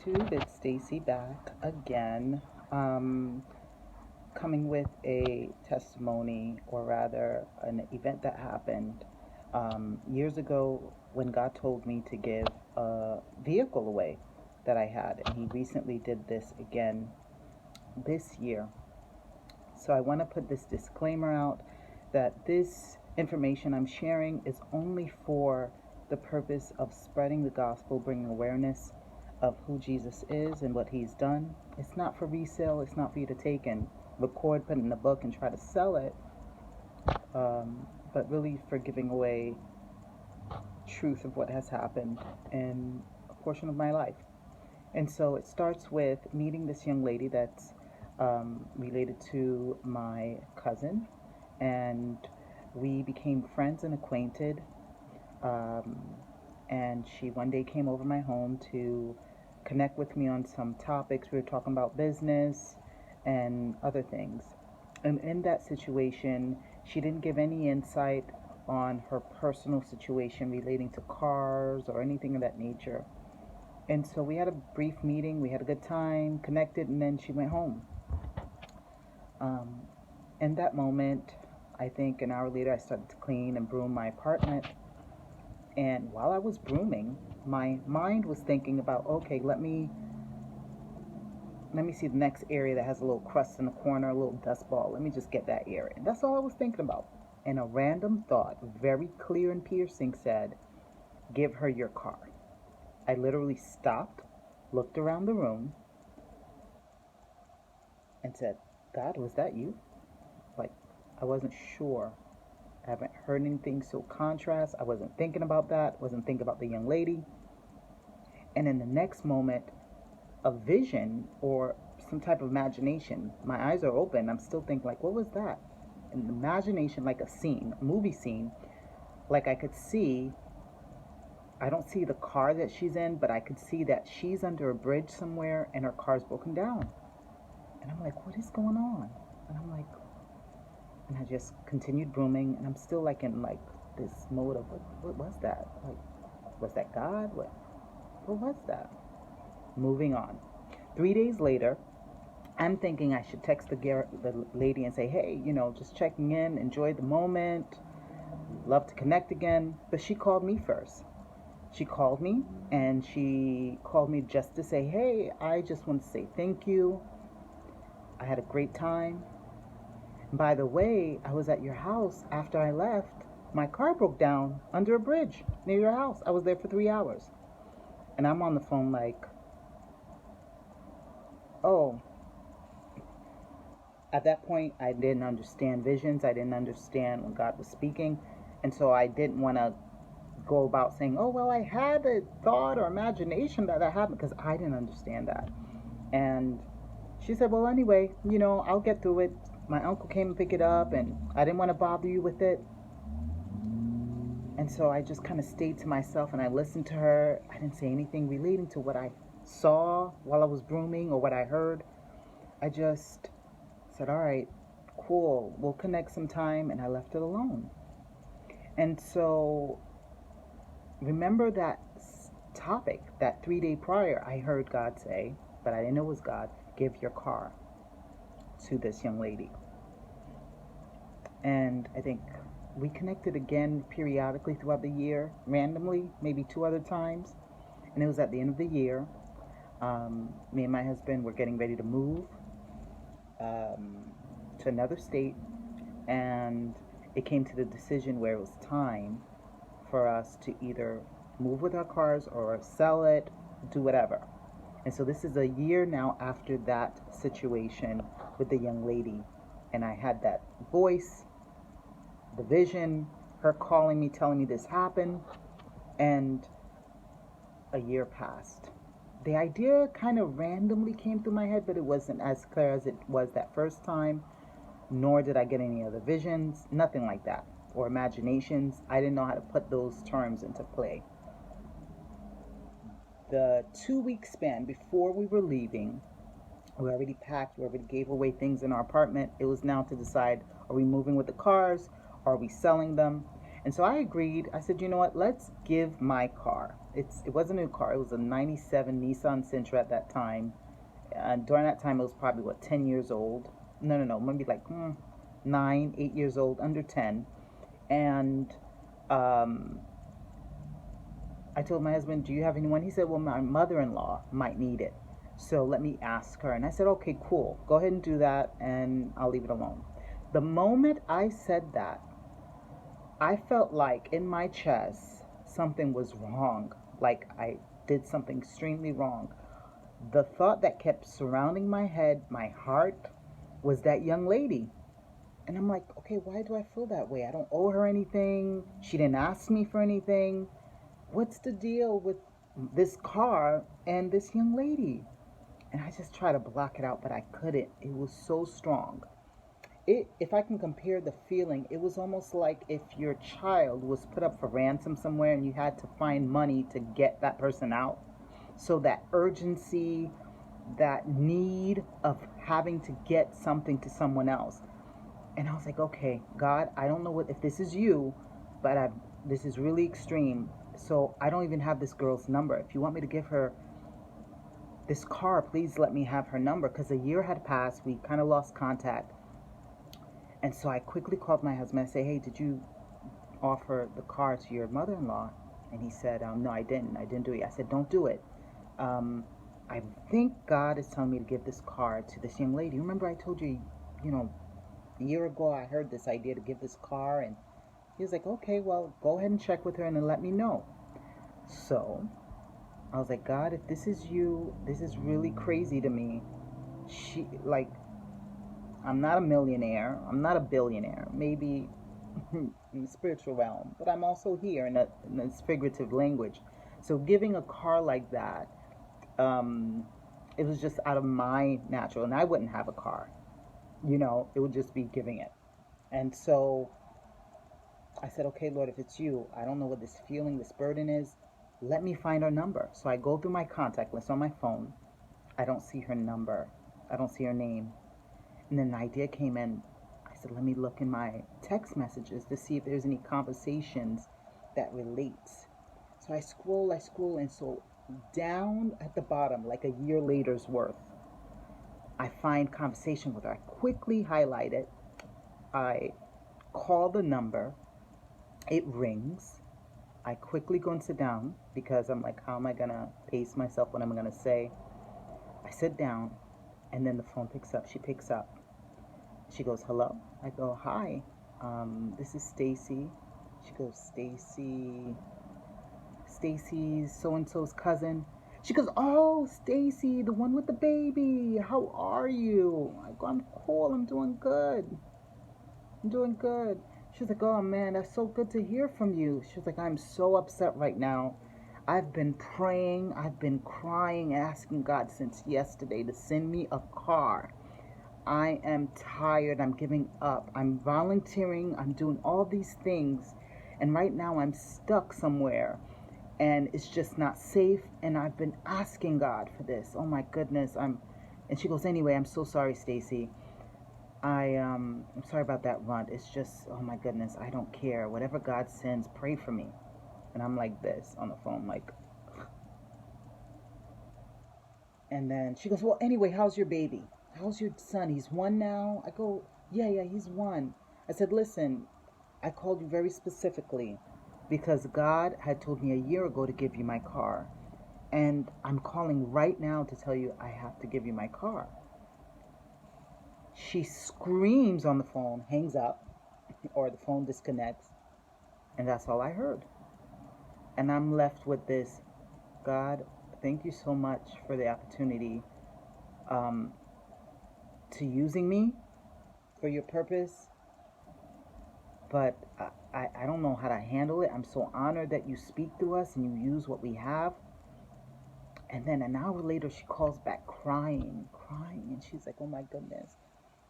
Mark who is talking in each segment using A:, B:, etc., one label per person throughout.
A: YouTube. It's Stacy back again, coming with a testimony, or rather, an event that happened years ago when God told me to give a vehicle away that I had, and He recently did this again this year. So I want to put this disclaimer out that this information I'm sharing is only for the purpose of spreading the gospel, bringing awareness of who Jesus is and what He's done. It's not for resale. It's not for you to take and record, put in a book, and try to sell it, but really for giving away truth of what has happened in a portion of my life. And so it starts with meeting this young lady that's related to my cousin, and we became friends and acquainted. Um, and she one day came over my home to connect with me on some topics. We were talking about business and other things. And in that situation, she didn't give any insight on her personal situation relating to cars or anything of that nature. And so we had a brief meeting, we had a good time, connected, and then she went home. In that moment, I think an hour later, I started to clean and broom my apartment. And while I was brooming, my mind was thinking about, okay, let me see the next area that has a little crust in the corner, a little dust ball. Let me just get that area. And that's all I was thinking about. And a random thought, very clear and piercing, said, give her your car. I literally stopped, looked around the room, and said, God, was that you? Like, I wasn't sure. I haven't heard anything so contrast. I wasn't thinking about that. Wasn't thinking about the young lady. And in the next moment, a vision or some type of imagination. My eyes are open. I'm still thinking, like, what was that? An imagination, like a scene, a movie scene. Like I could see, I don't see the car that she's in, but I could see that she's under a bridge somewhere and her car's broken down. And I'm like, what is going on? And I'm like, and I just continued brooming, and I'm still like in like this mode of, what was that? Like, was that God? What was that? Moving on. 3 days later, I'm thinking I should text the lady and say, hey, just checking in, enjoy the moment, love to connect again. But she called me first. She called me, and she called me just to say, hey, I just want to say thank you. I had a great time. By the way, I was at your house after I left. My car broke down under a bridge near your house. I was there for 3 hours. And I'm on the phone like, oh. At that point, I didn't understand visions. I didn't understand when God was speaking. And so I didn't want to go about saying, oh, well, I had a thought or imagination that happened, because I didn't understand that. And she said, well, anyway, I'll get through it. My uncle came and picked it up, and I didn't want to bother you with it. And so I just kind of stayed to myself, and I listened to her. I didn't say anything relating to what I saw while I was brooming or what I heard. I just said, all right, cool, we'll connect sometime, and I left it alone. And so remember that topic, that 3 day prior, I heard God say, but I didn't know it was God, give your car to this young lady. And I think we connected again periodically throughout the year, randomly, maybe 2 other times. And it was at the end of the year. Me and my husband were getting ready to move to another state, and it came to the decision where it was time for us to either move with our cars or sell it, do whatever. And so this is a year now after that situation with the young lady, and I had that voice, the vision, her calling me, telling me this happened, and a year passed. The idea kind of randomly came through my head, but it wasn't as clear as it was that first time, nor did I get any other visions, nothing like that, or imaginations. I didn't know how to put those terms into play. The 2 week span before we were leaving, we already packed, we already gave away things in our apartment. It was now to decide, are we moving with the cars? Are we selling them? And so I agreed. I said, you know what? Let's give my car. It was a new car. It was a '97 Nissan Sentra at that time. And during that time, it was probably what, 10 years old. No, no, no, maybe like 9, 8 years old, under 10. And um, I told my husband, do you have anyone? He said, well, my mother-in-law might need it. So let me ask her. And I said, okay, cool. Go ahead and do that, and I'll leave it alone. The moment I said that, I felt like in my chest something was wrong. Like I did something extremely wrong. The thought that kept surrounding my head, my heart, was that young lady. And I'm like, okay, why do I feel that way? I don't owe her anything. She didn't ask me for anything. What's the deal with this car and this young lady? And I just tried to block it out, but I couldn't. It was so strong. If I can compare the feeling, it was almost like if your child was put up for ransom somewhere and you had to find money to get that person out. So that urgency, that need of having to get something to someone else. And I was like, okay, God, I don't know what if this is you, but this is really extreme. So I don't even have this girl's number. If you want me to give her this car, please let me have her number, because a year had passed. We kind of lost contact. And so I quickly called my husband. I said, hey, did you offer the car to your mother-in-law? And he said, no, I didn't. I didn't do it. I said, don't do it. Um, I think God is telling me to give this car to this young lady. Remember I told you, you know, a year ago I heard this idea to give this car, and he was like, okay, well, go ahead and check with her and then let me know. So I was like, God, if this is you, this is really crazy to me. Like, I'm not a millionaire. I'm not a billionaire. Maybe in the spiritual realm, but I'm also here in this figurative language. So giving a car like that, um, it was just out of my natural, and I wouldn't have a car. It would just be giving it. And so I said, okay, Lord, if it's you, I don't know what this feeling, this burden is. Let me find her number. So I go through my contact list on my phone. I don't see her number. I don't see her name. And then the idea came in. I said, let me look in my text messages to see if there's any conversations that relates. So I scroll, and so down at the bottom, like a year later's worth, I find conversation with her. I quickly highlight it. I call the number. It rings. I quickly go and sit down because I'm like, how am I going to pace myself? What am I going to say? I sit down, and then the phone picks up. She picks up. She goes, hello? I go, hi. This is Stacy. She goes, Stacy's so-and-so's cousin. She goes, oh, Stacy, the one with the baby. How are you? I go, I'm cool. I'm doing good. I'm doing good. She's like, oh man, that's so good to hear from you. She's like, I'm so upset right now. I've been praying, I've been crying, asking God since yesterday to send me a car. I am tired. I'm giving up. I'm volunteering. I'm doing all these things. And right now I'm stuck somewhere. And it's just not safe. And I've been asking God for this. Oh my goodness. And she goes, anyway, I'm so sorry, Stacy. I'm sorry about that runt. It's just, oh my goodness, I don't care. Whatever God sends, pray for me. And I'm like this on the phone, like. And then she goes, well, anyway, how's your baby? How's your son? He's 1 now? I go, yeah, he's 1. I said, listen, I called you very specifically because God had told me a year ago to give you my car. And I'm calling right now to tell you I have to give you my car. She screams on the phone, hangs up, or the phone disconnects, and that's all I heard. And I'm left with this, God, thank you so much for the opportunity to using me for your purpose, but I don't know how to handle it. I'm so honored that you speak through us and you use what we have. And then an hour later, she calls back crying, and she's like, oh my goodness.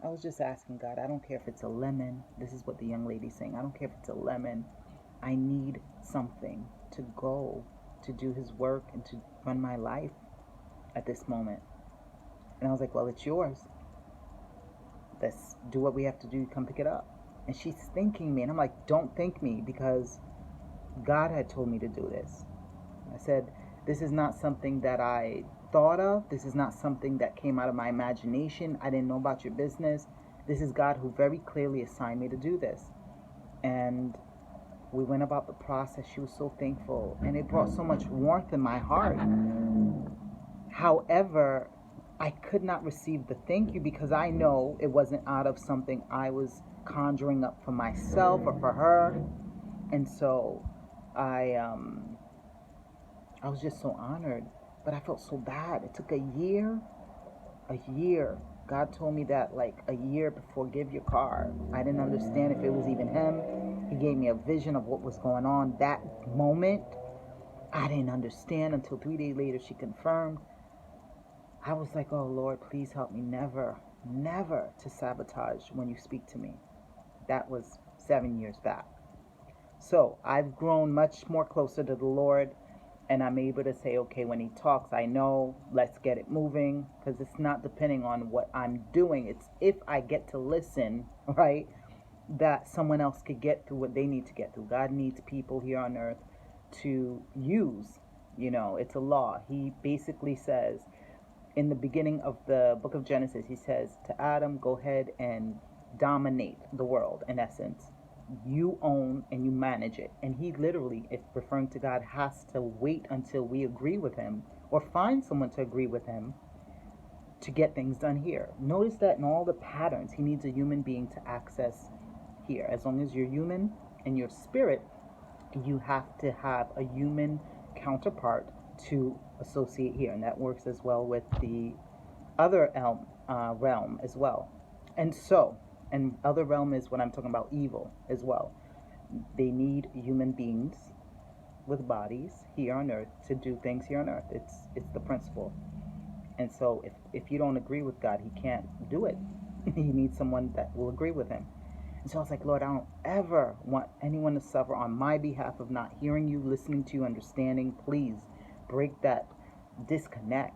A: I was just asking God, I don't care if it's a lemon. This is what the young lady's saying. I don't care if it's a lemon. I need something to go to do his work and to run my life at this moment. And I was like, well, it's yours. Let's do what we have to do. Come pick it up. And she's thanking me. And I'm like, don't thank me, because God had told me to do this. I said, this is not something that I thought of. This is not something that came out of my imagination. I didn't know about your business. This is God who very clearly assigned me to do this. And we went about the process. She was so thankful, and it brought so much warmth in my heart. However, I could not receive the thank you, because I know it wasn't out of something I was conjuring up for myself or for her. And so I I was just so honored, but I felt so bad. It took a year. A year. God told me that like a year before give your car. I didn't understand if it was even him. He gave me a vision of what was going on that moment. I didn't understand until 3 days later she confirmed. I was like, oh Lord, please help me never, never to sabotage when you speak to me. That was 7 years back. So I've grown much more closer to the Lord, and I'm able to say, okay, when he talks, I know, let's get it moving, because it's not depending on what I'm doing. It's if I get to listen, right, that someone else could get through what they need to get through. God needs people here on earth to use. It's a law. He basically says, in the beginning of the book of Genesis, he says to Adam, go ahead and dominate the world, in essence. You own and you manage it. And he literally, if referring to God, has to wait until we agree with him or find someone to agree with him to get things done here. Notice that in all the patterns, he needs a human being to access here. As long as you're human and you're spirit, you have to have a human counterpart to associate here. And that works as well with the other realm as well. And other realm is what I'm talking about, evil as well. They need human beings with bodies here on earth to do things here on earth. It's the principle. And so if you don't agree with God, he can't do it. He needs someone that will agree with him. And so I was like, Lord, I don't ever want anyone to suffer on my behalf of not hearing you, listening to you, understanding. Please break that disconnect.